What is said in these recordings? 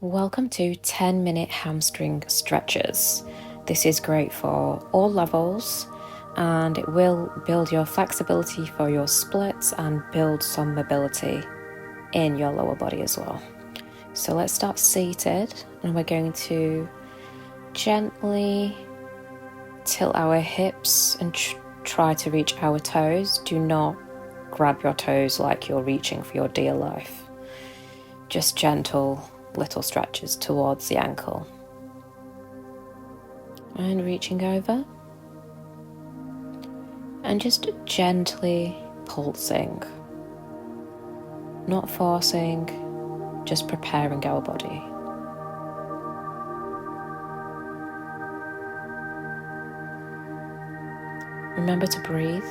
Welcome to 10-minute hamstring stretches. This is great for all levels and it will build your flexibility for your splits and build some mobility in your lower body as well. So let's start seated and we're going to gently tilt our hips and try to reach our toes. Do not grab your toes like you're reaching for your dear life. Just gentle little stretches towards the ankle. And reaching over. And just gently pulsing. Not forcing, just preparing our body. Remember to breathe.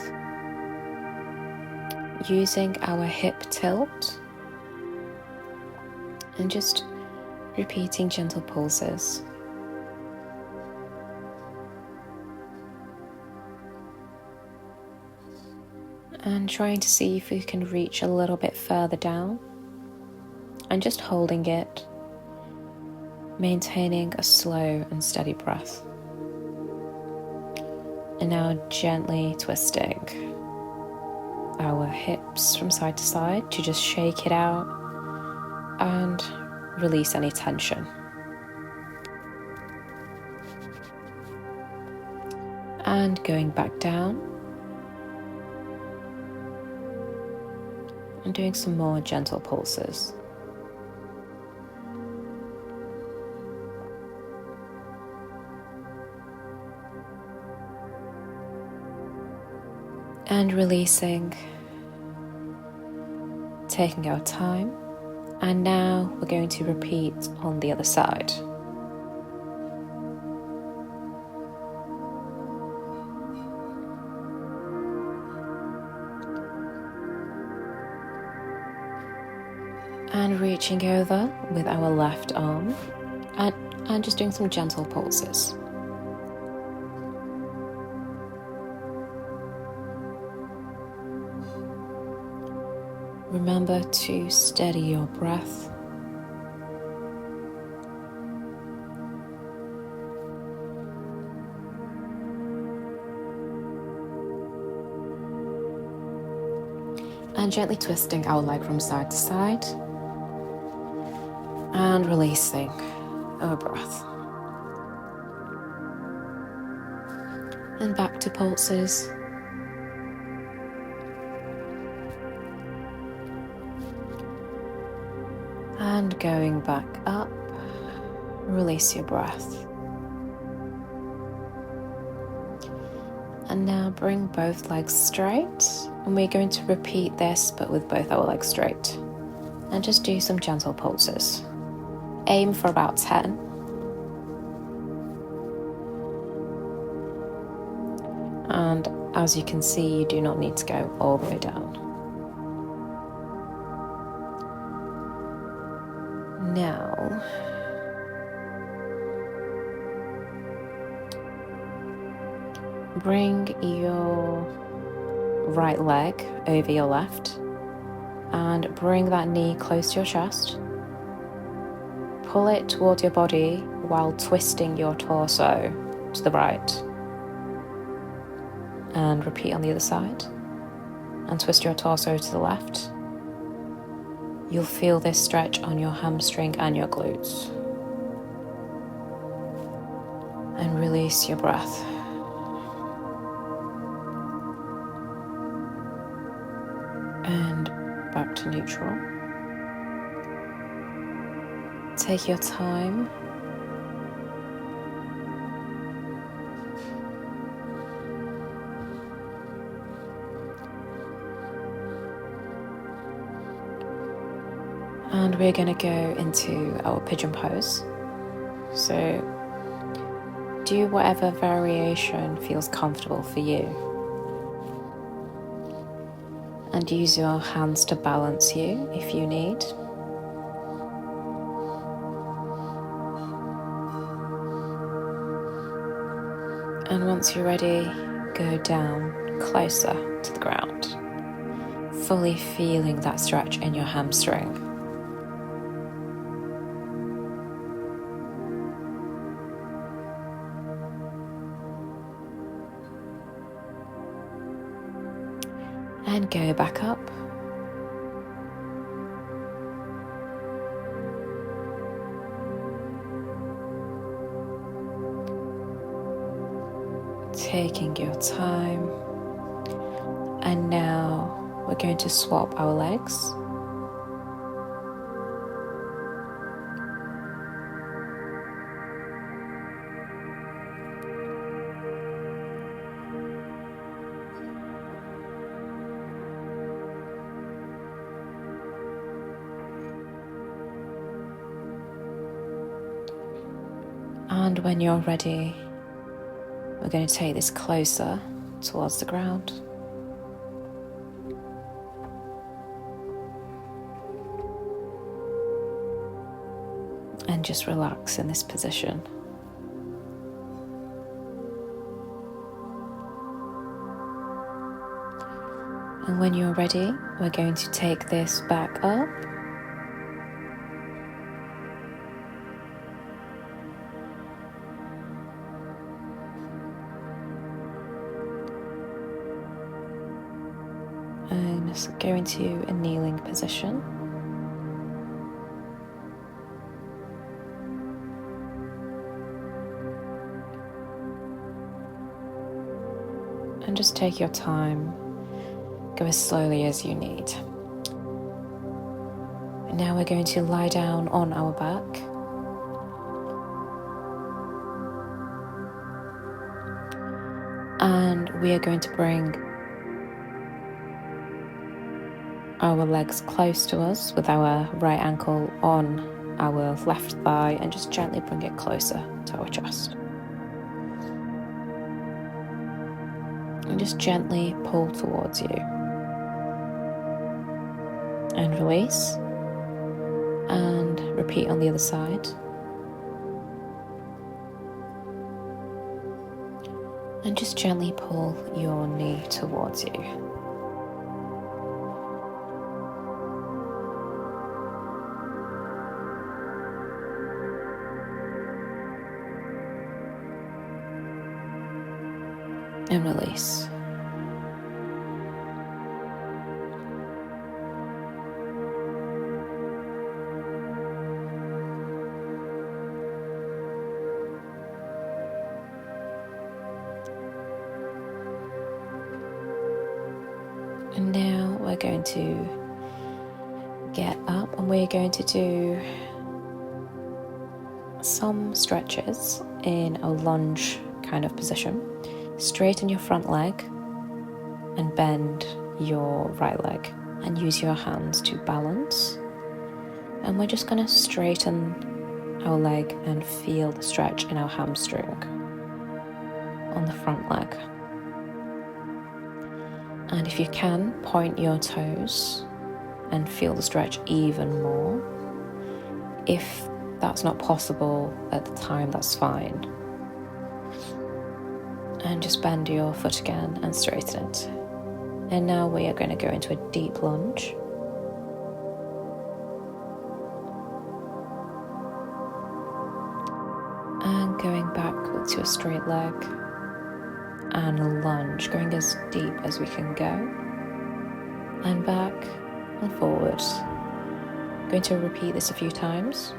Using our hip tilt. And just repeating gentle pulses. And trying to see if we can reach a little bit further down. And just holding it, maintaining a slow and steady breath. And now gently twisting our hips from side to side to just shake it out and release any tension. And going back down. And doing some more gentle pulses. And releasing. Taking our time. And now we're going to repeat on the other side. And reaching over with our left arm and just doing some gentle pulses. Remember to steady your breath. And gently twisting our leg from side to side. And releasing our breath. And back to pulses. And going back up, release your breath. And now bring both legs straight. And we're going to repeat this, but with both our legs straight. And just do some gentle pulses. Aim for about 10. And as you can see, you do not need to go all the way down. Now, bring your right leg over your left and bring that knee close to your chest. Pull it towards your body while twisting your torso to the right. And repeat on the other side. And twist your torso to the left. You'll feel this stretch on your hamstring and your glutes. And release your breath. And back to neutral. Take your time. And we're going to go into our pigeon pose. So do whatever variation feels comfortable for you. And use your hands to balance you if you need. And once you're ready, go down closer to the ground, fully feeling that stretch in your hamstring. And go back up. Taking your time. And now we're going to swap our legs. And when you're ready, we're going to take this closer towards the ground. And just relax in this position. And when you're ready, we're going to take this back up. And just go into a kneeling position. And just take your time. Go as slowly as you need. And now we're going to lie down on our back. And we are going to bring our legs close to us with our right ankle on our left thigh and just gently bring it closer to our chest. And just gently pull towards you. And release. And repeat on the other side. And just gently pull your knee towards you. And release. And now we're going to get up and we're going to do some stretches in a lunge kind of position. Straighten your front leg and bend your right leg and use your hands to balance. And we're just going to straighten our leg and feel the stretch in our hamstring on the front leg. And if you can, point your toes and feel the stretch even more. If that's not possible at the time, that's fine. And just bend your foot again and straighten it. And now we are going to go into a deep lunge. And going back to a straight leg. And a lunge, going as deep as we can go. And back and forward. Going to repeat this a few times.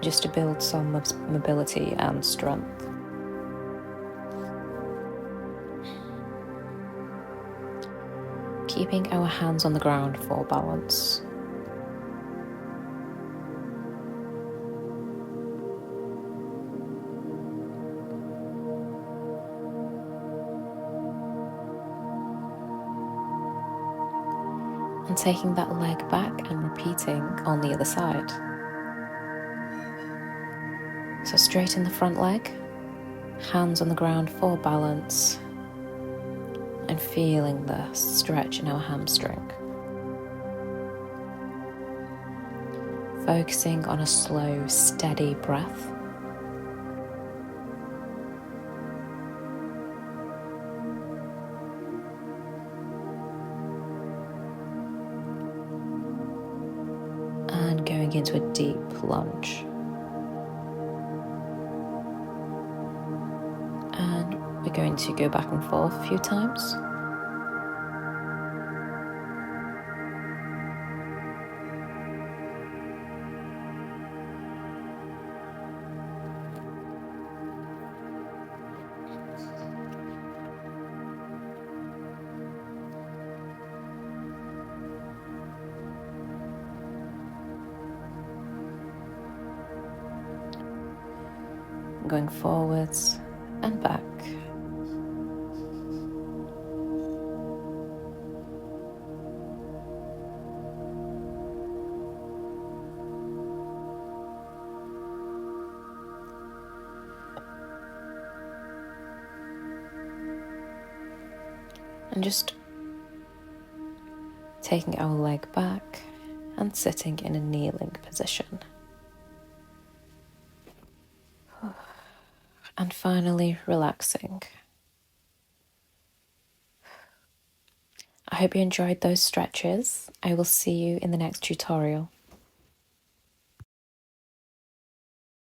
Just to build some mobility and strength. Keeping our hands on the ground for balance. And taking that leg back and repeating on the other side. So straighten the front leg, hands on the ground for balance, and feeling the stretch in our hamstring. Focusing on a slow, steady breath. And going into a deep lunge. And we're going to go back and forth a few times. going forwards and back. And just taking our leg back and sitting in a kneeling position. And finally relaxing. I hope you enjoyed those stretches. I will see you in the next tutorial.